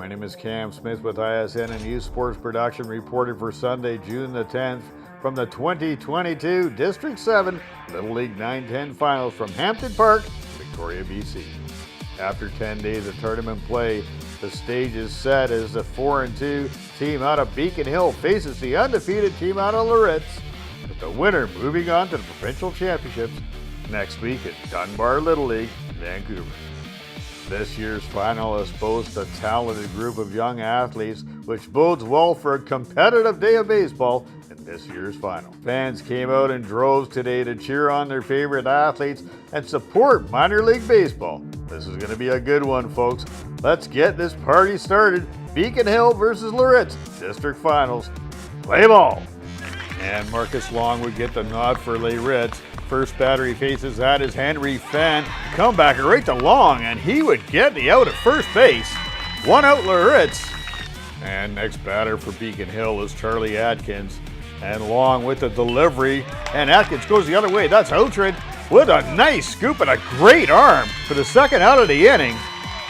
My name is Cam Smith with ISN and Youth Sports Production, reported for Sunday, June the 10th from the 2022 District 7 Little League 9-10 Finals from Hampton Park, Victoria, BC. After 10 days of tournament play, the stage is set as the 4-2 team out of Beacon Hill faces the undefeated team out of Lorettz, with the winner moving on to the provincial championships next week at Dunbar Little League, Vancouver. This year's finalists boast a talented group of young athletes, which bodes well for a competitive day of baseball in this year's final. Fans came out in droves today to cheer on their favorite athletes and support minor league baseball. This is going to be a good one, folks. Let's get this party started. Beacon Hill versus Lorettz, District Finals. Play ball! And Marcus Long would get the nod for Layritz. First batter he faces, that is Henry Fenn. Comebacker right to Long, and he would get the out at first base. One out Lorettz. And next batter for Beacon Hill is Charlie Atkins. And Long with the delivery, and Atkins goes the other way. That's Outred with a nice scoop and a great arm for the second out of the inning.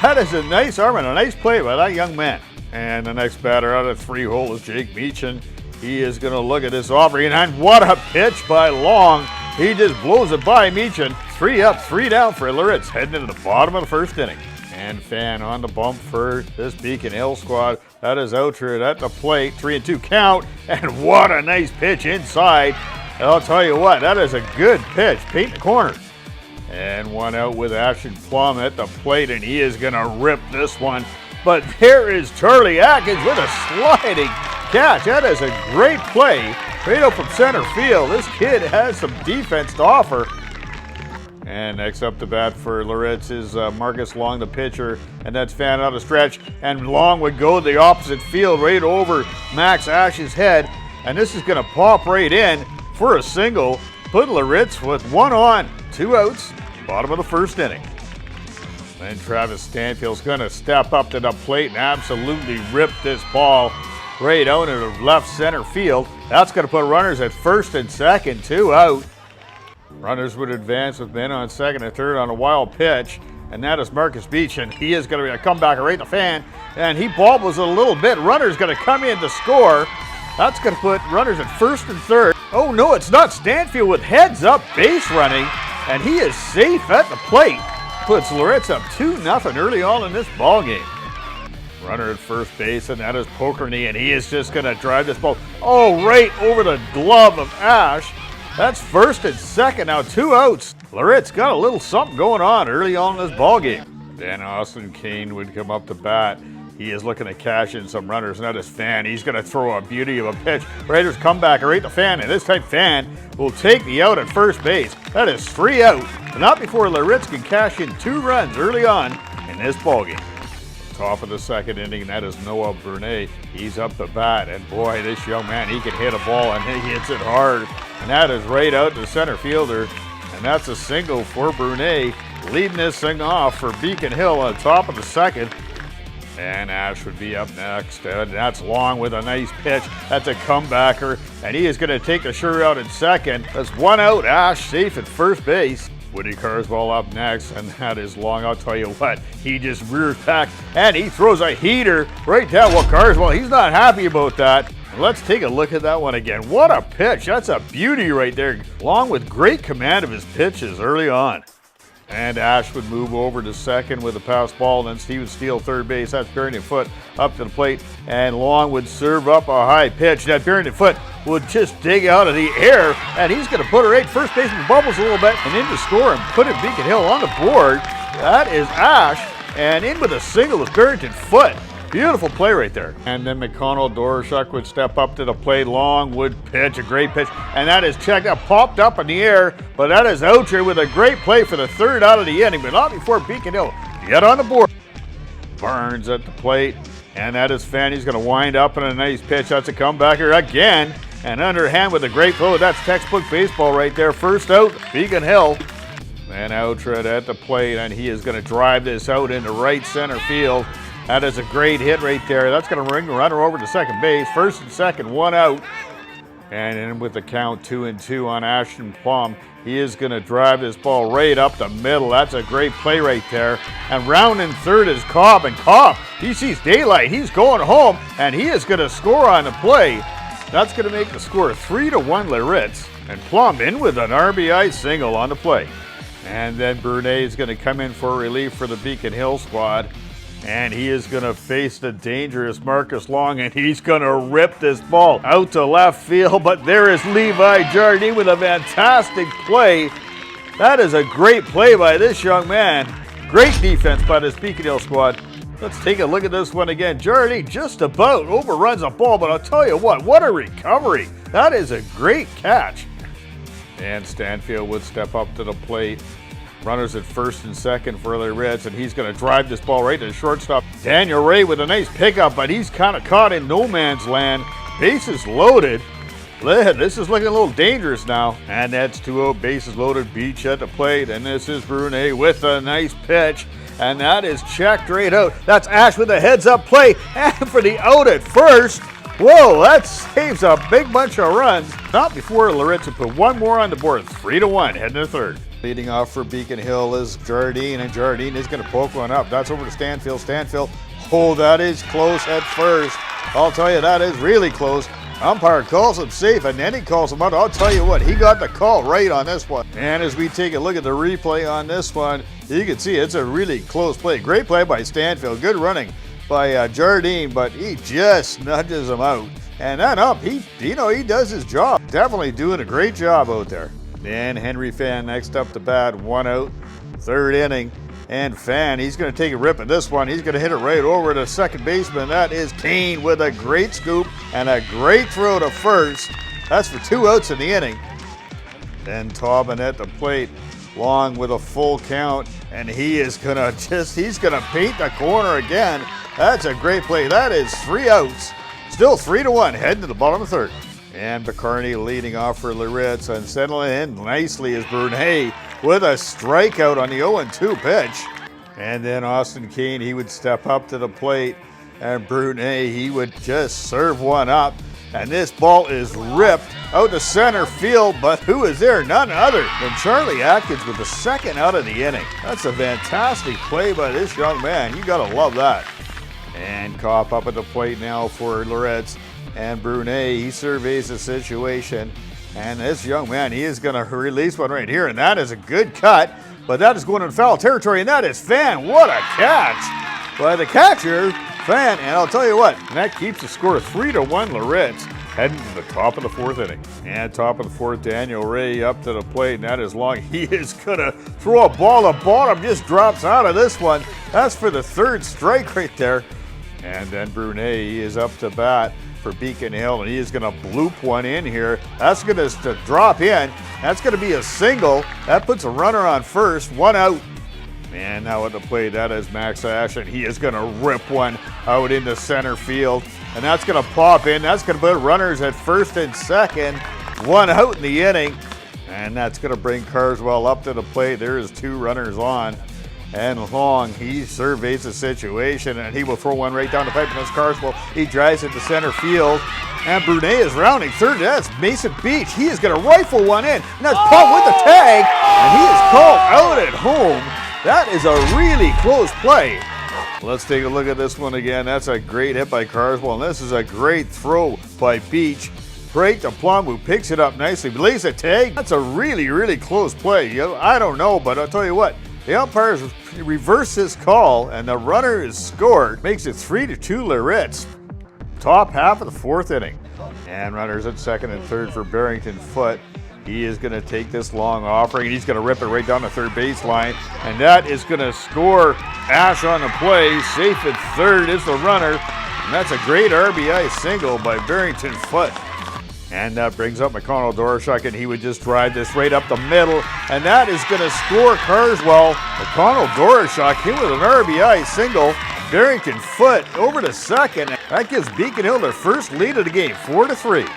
That is a nice arm and a nice play by that young man. And the next batter out of three-hole is Jake Meechan. He is going to look at this offering, and what a pitch by Long. He just blows it by Meechan. 3 up, 3 down for Lorettz, heading into the bottom of the first inning. And Fan on the bump for this Beacon Hill squad. That is Outred at the plate, 3-2 count, and what a nice pitch inside. And I'll tell you what, that is a good pitch, paint the corner. And one out with Ashton Plum at the plate, and he is going to rip this one. But there is Charlie Atkins with a sliding catch. That is a great play. Right up from center field. This kid has some defense to offer. And next up to bat for Lorettz is Marcus Long, the pitcher. And that's Fan out of stretch. And Long would go to the opposite field right over Max Ash's head. And this is going to pop right in for a single. Put Lorettz with 1 on, 2 outs, bottom of the first inning. Then Travis Stanfield's going to step up to the plate and absolutely rip this ball right out into left center field. That's going to put runners at first and second, 2 out. Runners would advance with men on second and third on a wild pitch, and that is Marcus Beach, and he is going to be a comebacker right to Fan, and he bobbles it a little bit. Runner's going to come in to score. That's going to put runners at first and third. Oh no, it's not. Stanfield with heads up base running, and he is safe at the plate. Puts Lorettz up 2-0 early on in this ball game. Runner at first base, and that is Pokerney, and he is just going to drive this ball right over the glove of Ash. That's first and second, now 2 outs. Lorettz got a little something going on early on in this ball game. Then Austin Kane would come up to bat. He is looking to cash in some runners, and that is Fan. He's going to throw a beauty of a pitch. Raiders come back right to Fan, and this time Fan will take the out at first base. That is 3 out, but not before Lorettz can cash in 2 runs early on in this ball game. Top of the second inning, that is Noah Brunet. He's up the bat, and boy, this young man, he can hit a ball, and he hits it hard. And that is right out to center fielder, and that's a single for Brunet, leading this thing off for Beacon Hill on top of the second. And Ash would be up next, and that's Long with a nice pitch. That's a comebacker, and he is going to take the sure out in second. That's 1 out, Ash safe at first base. Woody Carswell up next, and that is Long. I'll tell you what, he just rears back, and he throws a heater right down. Well, Carswell, he's not happy about that. Let's take a look at that one again. What a pitch. That's a beauty right there. Long with great command of his pitches early on. And Ash would move over to second with a pass ball, and then Steve would steal third base. That's Barrington Foot up to the plate, and Long would serve up a high pitch. That Barrington Foot would just dig out of the air, and he's going to put it right first base and bubbles a little bit, and in to score and put it Beacon Hill on the board. That is Ash, and in with a single is Barrington Foot. Beautiful play right there. And then McConnell Dorshuk would step up to the plate. Long would pitch, a great pitch. And that is checked up, popped up in the air. But that is Outred with a great play for the third out of the inning. But not before Beacon Hill get on the board. Barnes at the plate. And that is Fan. He's going to wind up in a nice pitch. That's a comebacker again. And underhand with a great throw. That's textbook baseball right there. First out, Beacon Hill. And Outred at the plate. And he is going to drive this out into right center field. That is a great hit right there. That's going to bring the runner over to second base. First and second, 1 out. And in with the count 2-2 on Ashton Plum. He is going to drive this ball right up the middle. That's a great play right there. And rounding third is Cobb. And Cobb, he sees daylight. He's going home, and he is going to score on the play. That's going to make the score 3-1 Layritz. And Plum in with an RBI single on the play. And then Brunet is going to come in for relief for the Beacon Hill squad. And he is going to face the dangerous Marcus Long, and he's going to rip this ball out to left field. But there is Levi Jardine with a fantastic play. That is a great play by this young man. Great defense by this Beacon Hill squad. Let's take a look at this one again. Jardine just about overruns the ball, but I'll tell you what a recovery. That is a great catch. And Stanfield would step up to the plate. Runners at first and second for Layritz, and he's going to drive this ball right to the shortstop. Daniel Ray with a nice pickup, but he's kind of caught in no man's land. Bases loaded. This is looking a little dangerous now. And that's 2-0, bases loaded, Beach at the plate, and this is Brunet with a nice pitch. And that is checked right out. That's Ash with a heads-up play, and for the out at first. Whoa, that saves a big bunch of runs. Not before Lorettz would put one more on the board. 3-1, heading to third. Leading off for Beacon Hill is Jardine, and Jardine is going to poke one up. That's over to Stanfield. Stanfield, oh, that is close at first. I'll tell you, that is really close. Umpire calls him safe, and then he calls him out. I'll tell you what, he got the call right on this one. And as we take a look at the replay on this one, you can see it's a really close play. Great play by Stanfield. Good running by Jardine, but he just nudges him out. And then up, he does his job. Definitely doing a great job out there. And Henry Fan next up to bat, 1 out, third inning. And Fan, he's going to take a rip at this one. He's going to hit it right over to second baseman. That is Kane with a great scoop and a great throw to first. That's for 2 outs in the inning. Then Taubman at the plate, Long with a full count, and he is going to he's going to paint the corner again. That's a great play. That is 3 outs. Still 3-1, heading to the bottom of the third. And McCarney leading off for Layritz, and settling in nicely is Brunet with a strikeout on the 0-2 pitch. And then Austin Kane, he would step up to the plate, and Brunet, he would just serve one up. And this ball is ripped out to center field, but who is there? None other than Charlie Atkins with the second out of the inning. That's a fantastic play by this young man. You gotta love that. And Kopp up at the plate now for Lorettz. And Brunet, he surveys the situation. And this young man, he is going to release one right here. And that is a good cut. But that is going into foul territory. And that is Fan. What a catch by the catcher, Fan. And I'll tell you what, that keeps the score 3-1 Lorettz, heading to the top of the fourth inning. And top of the fourth, Daniel Ray up to the plate. And that is Long. He is going to throw a ball. The bottom just drops out of this one. That's for the third strike right there. And then Brunet, he is up to bat for Beacon Hill, and he is going to bloop one in here. That's going to drop in. That's going to be a single. That puts a runner on first, 1 out. And now at the plate, that is Max Ash, and he is going to rip one out into center field. And that's going to pop in. That's going to put runners at first and second, 1 out in the inning. And that's going to bring Carswell up to the plate. There is 2 runners on. And Long, he surveys the situation, and he will throw one right down the pipe. And that's Carswell. He drives it to center field. And Brunet is rounding third. That's Mason Beach. He is going to rifle one in. And that's Paul with the tag. And he is called out at home. That is a really close play. Let's take a look at this one again. That's a great hit by Carswell. And this is a great throw by Beach. Right to Plum, who picks it up nicely. Lays a tag. That's a really, really close play. I don't know, but I'll tell you what. The umpires reverse his call, and the runner is scored. Makes it 3-2 Layritz. Top half of the fourth inning. And runners at second and third for Barrington Foote. He is going to take this long offering, and he's going to rip it right down the third baseline. And that is going to score Ash on the play. Safe at third is the runner. And that's a great RBI single by Barrington Foote. And that brings up McConnell Dorshak, and he would just drive this right up the middle. And that is going to score Carswell. McConnell Dorshak hit with an RBI single. Barrington Foote over to second. That gives Beacon Hill their first lead of the game, 4-3.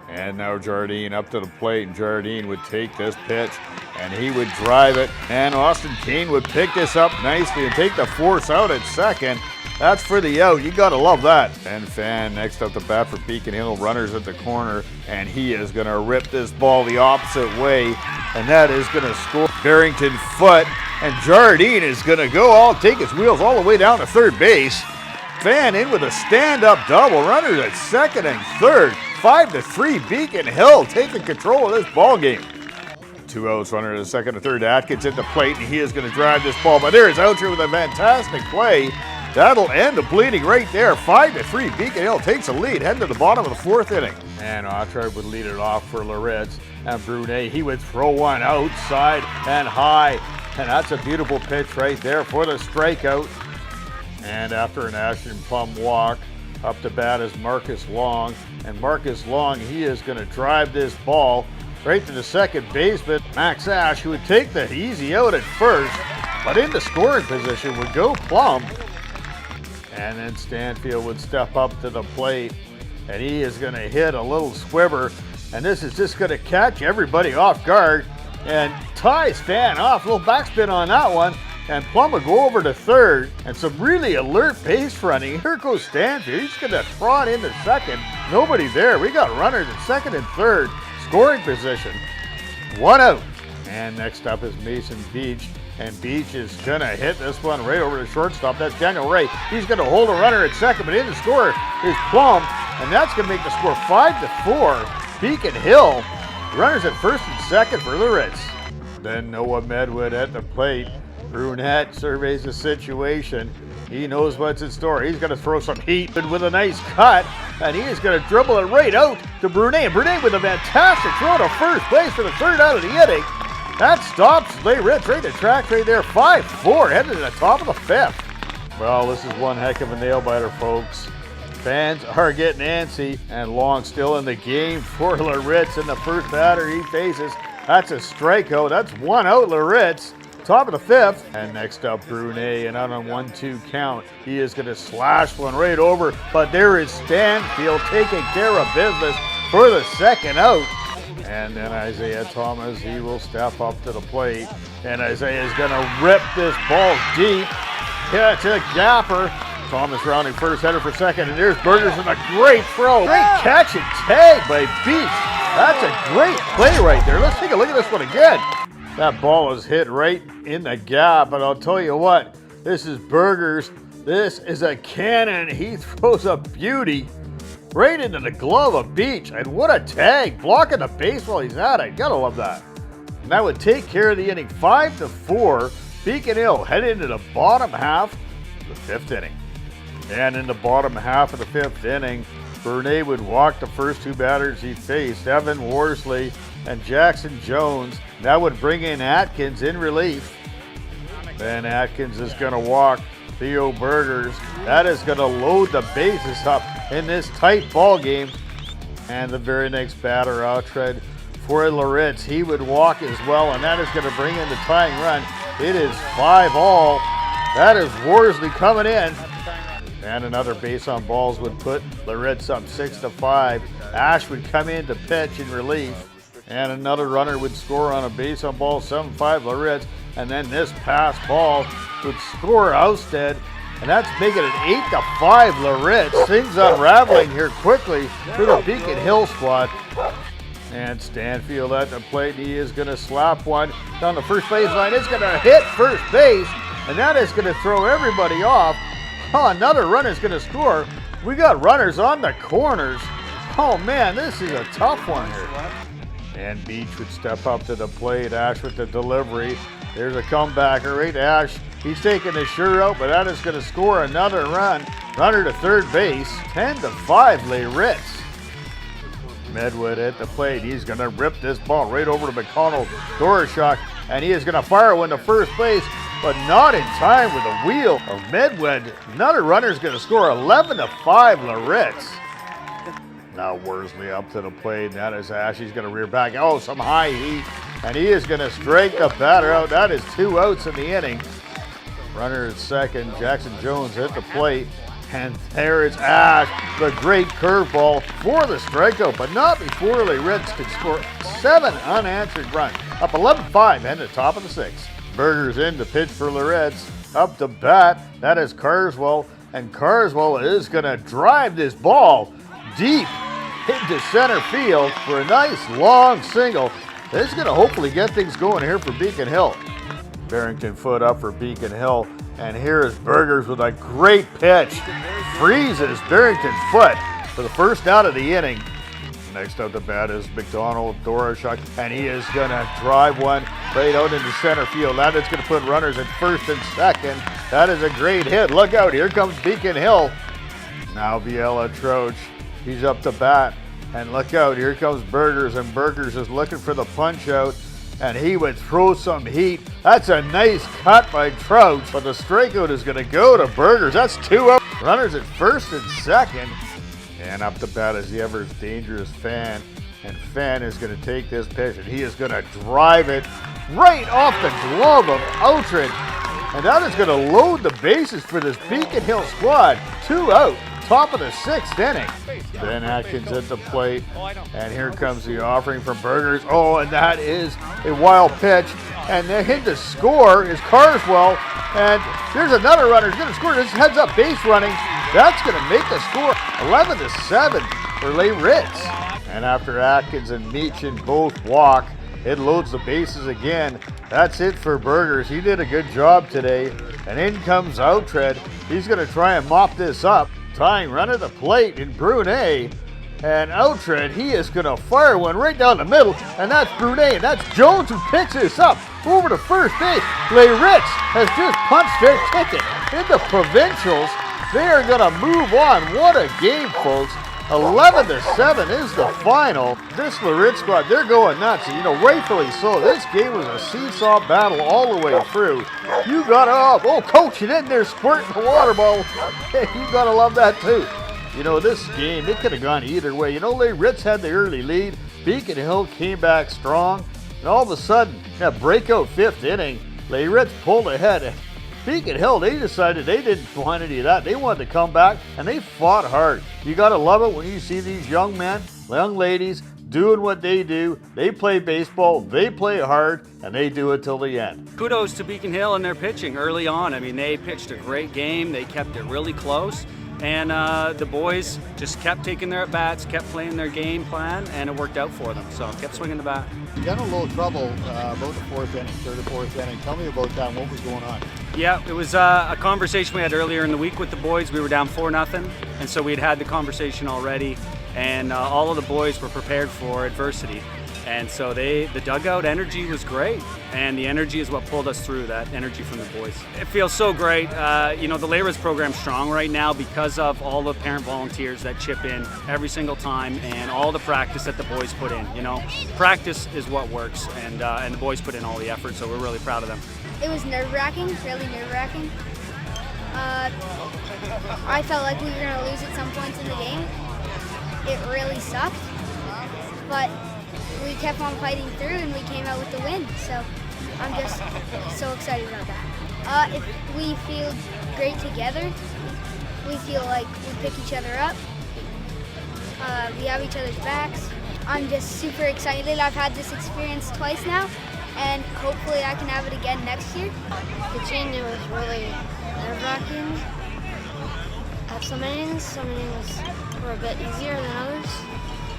And now Jardine up to the plate, and Jardine would take this pitch, and he would drive it. And Austin Kane would pick this up nicely and take the force out at second. That's for the out. You got to love that. Ben Fan next up the bat for Beacon Hill. Runners at the corner, and he is going to rip this ball the opposite way, and that is going to score. Barrington foot, and Jardine is going to go take his wheels all the way down to third base. Fan in with a stand-up double. Runners at second and third. 5-3 Beacon Hill taking control of this ball game. 2 outs, runner to second and third. Atkins at the plate, and he is going to drive this ball. But there is Outcher with a fantastic play. That'll end the bleeding right there. 5-3 Beacon Hill takes the lead, heading to the bottom of the fourth inning. And Autry would lead it off for Lorettz. And Brunet, he would throw one outside and high. And that's a beautiful pitch right there for the strikeout. And after an Ashton Plum walk, up to bat is Marcus Long. And Marcus Long, he is going to drive this ball right to the second baseman, Max Ash, who would take the easy out at first, but into scoring position would go Plum. And then Stanfield would step up to the plate, and he is going to hit a little squibber, and this is just going to catch everybody off guard and ties Fan off. A little backspin on that one, and Plum will go over to third, and some really alert base running. Here goes Stanfield. He's going to trot into second. Nobody there. We got runners at second and third. Scoring position. 1 out. And next up is Mason Beach. And Beach is going to hit this one right over the shortstop. That's Daniel Ray. He's going to hold a runner at second, but in the score is Plum. And that's going to make the score 5-4. Beacon Hill. Runners at first and second for Layritz. Then Noah Medwood at the plate. Brunette surveys the situation. He knows what's in store. He's going to throw some heat with a nice cut, and he is going to dribble it right out to Brunet. Brunet with a fantastic throw to first base for the third out of the inning. That stops Layritz right to track right there. 5-4, headed to the top of the fifth. Well, this is one heck of a nail-biter, folks. Fans are getting antsy, and Long still in the game for Layritz. And the first batter he faces, that's a strikeout. That's 1 out, Layritz. Top of the fifth. And next up, Brunet, and out on 1-2 count, he is going to slash one right over, but there is Stanfield taking care of business for the second out. And then Isaiah Thomas, he will step up to the plate, and Isaiah is going to rip this ball deep. Catch a gapper. Thomas rounding first, header for second, and there's Burgers with a great throw. Great catch and tag by Beach. That's a great play right there. Let's take a look at this one again. That ball is hit right in the gap, but I'll tell you what, this is Burgers. This is a cannon. He throws a beauty right into the glove of Beach, and what a tag, blocking the baseball he's at it. Gotta love that. And that would take care of the inning. 5-4. Beacon Hill headed into the bottom half of the fifth inning. And in the bottom half of the fifth inning, Brunet would walk the first two batters he faced, Evan Worsley and Jackson Jones. That would bring in Atkins in relief. Then Atkins is going to walk Theo Burgers. That is going to load the bases up in this tight ball game. And the very next batter, Outtred for Lorettz, he would walk as well, and that is going to bring in the tying run. It is 5-all. That is Worsley coming in. And another base on balls would put Lorettz up 6-5. Ash would come in to pitch in relief. And another runner would score on a base on ball, 7-5 Lorettz. And then this pass ball would score Ousted. And that's making it 8-5 Lorettz. Things unraveling here quickly for the Beacon Hill squad. And Stanfield at the plate. He is going to slap one down the first baseline. It's going to hit first base. And that is going to throw everybody off. Oh, another runner is going to score. We got runners on the corners. Oh, man, this is a tough one here. And Beach would step up to the plate. Ash with the delivery. There's a comebacker right to Ash. He's taking the sure out, but that is going to score another run. Runner to third base. 10-5 Layritz. Medwood at the plate. He's going to rip this ball right over to McConnell Dorshak, and he is going to fire one to first base, but not in time with the wheel of Medwood. Another runner is going to score. 11-5 Lorettz. Now Worsley up to the plate, and that is Ash. He's going to rear back. Oh, some high heat, and he is going to strike the batter out. That is 2 outs in the inning. Runner at second. Jackson Jones at the plate, and there is Ash. The great curveball for the strikeout, but not before Layritz could score 7 unanswered runs. Up 11-5 and the top of the 6th. Burgers in to pitch for Lorettz. Up to bat, that is Carswell. and Carswell is going to drive this ball deep into center field for a nice long single. This is going to hopefully get things going here for Beacon Hill. Barrington foot up for Beacon Hill, and here is Burgers with a great pitch. Freezes Barrington's foot for the first out of the inning. Next up to bat is McDonald Dorashuk, and he is going to drive one right out into center field. That is going to put runners at first and second. That is a great hit. Look out, here comes Beacon Hill. Now Viella Troach, he's up to bat. And look out, here comes Burgers, and Burgers is looking for the punch out, and he would throw some heat. That's a nice cut by Troach, but the strikeout is going to go to Burgers. That's 2 out. Runners at first and second. And up to bat is the ever dangerous Fan. And Fan is going to take this pitch, and he is going to drive it right off the glove of Outred. And that is going to load the bases for this Beacon Hill squad. 2 out, top of the 6th inning. Ben Atkins at the plate, and here comes the offering from Burgers. Oh, and that is a wild pitch. And the hit to score is Carswell. And here's another runner who's going to score. This heads up base running. That's going to make the score 11-7 for Layritz. And after Atkins and Meachin both walk, it loads the bases again. That's it for Burgers. He did a good job today. And in comes Outred. He's going to try and mop this up. Tying run at the plate in Brunet. And Outred, he is going to fire one right down the middle. And that's Brunet. And that's Jones who picks this up over to first base. Layritz has just punched their ticket in the provincials. They are going to move on. What a game, folks. 11-7 is the final. This Lorettz squad, they're going nuts. You know, rightfully so. This game was a seesaw battle all the way through. You got to, oh, coach, it in there squirting the water ball. You got to love that too. You know, this game, it could have gone either way. You know, Layritz had the early lead. Beacon Hill came back strong. And all of a sudden, that breakout 5th inning, Layritz pulled ahead. Beacon Hill, they decided they didn't want any of that. They wanted to come back, and they fought hard. You got to love it when you see these young men, young ladies, doing what they do. They play baseball, they play hard, and they do it till the end. Kudos to Beacon Hill and their pitching early on. I mean, they pitched a great game. They kept it really close. And the boys just kept taking their at-bats, kept playing their game plan, and it worked out for them. So kept swinging the bat. You got a little trouble about the 4th inning, 3rd or 4th inning. Tell me about that and what was going on. Yeah, it was a conversation we had earlier in the week with the boys. We were down 4-0, and so we'd had the conversation already, and all of the boys were prepared for adversity. And so the dugout energy was great, and the energy is what pulled us through, that energy from the boys. It feels so great. You know, the Layritz program's strong right now because of all the parent volunteers that chip in every single time and all the practice that the boys put in. You know, practice is what works, and the boys put in all the effort, so we're really proud of them. It was nerve-wracking, really nerve-wracking. I felt like we were going to lose at some points in the game. It really sucked, but we kept on fighting through and we came out with the win. So I'm just so excited about that. We feel great together. We feel like we pick each other up. We have each other's backs. I'm just super excited. I've had this experience twice now, and hopefully I can have it again next year. Pitching, it was really nerve-wracking. At some innings were a bit easier than others.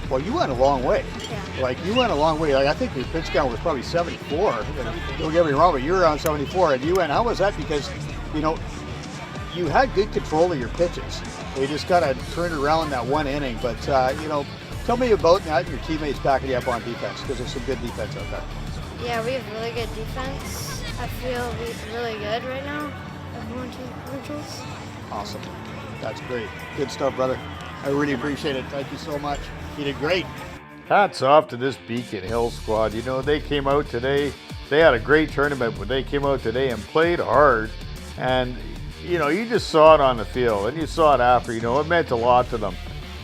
Well, you went a long way. Yeah. Like, you went a long way. Like, I think your pitch count was probably 74. Don't get me wrong, but you were around 74. And you went, how was that? Because, you know, you had good control of your pitches. You just kind of turned around that one inning. But, you know, tell me about that, your teammates backing you up on defense, because there's some good defense out there. Yeah, we have really good defense. I feel we're really good right now. Everyone to commercials. Awesome. That's great. Good stuff, brother. I really appreciate it. Thank you so much. You did great. Hats off to this Beacon Hill squad. You know, they came out today. They had a great tournament, but they came out today and played hard. And, you know, you just saw it on the field, and you saw it after. You know, it meant a lot to them.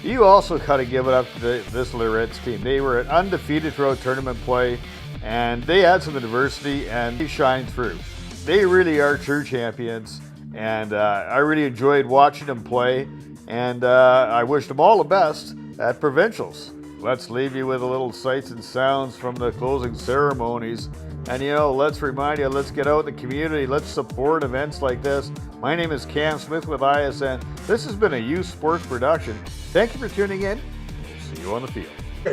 You also got to give it up to this Lorettz team. They were undefeated throughout tournament play, and they had some adversity, and they shined through. They really are true champions, and I really enjoyed watching them play, and I wish them all the best at provincials. Let's leave you with a little sights and sounds from the closing ceremonies. And you know, let's remind you, let's get out in the community. Let's support events like this. My name is Cam Smith with ISN. This has been a youth sports production. Thank you for tuning in. We'll see you on the field.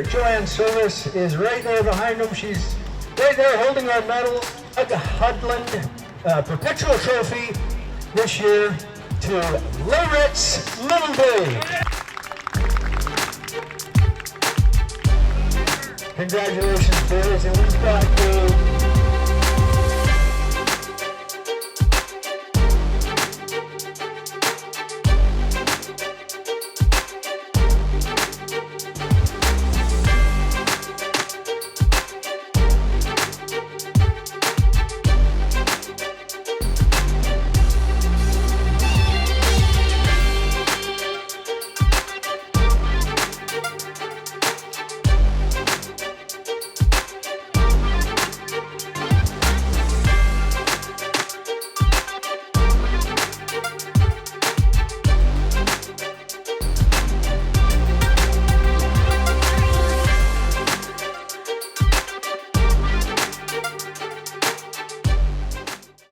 Joanne Service is right there behind them. She's right there holding our medal at the Hudland Perpetual Trophy this year to Layritz Little Bay. Congratulations, boys, and we've got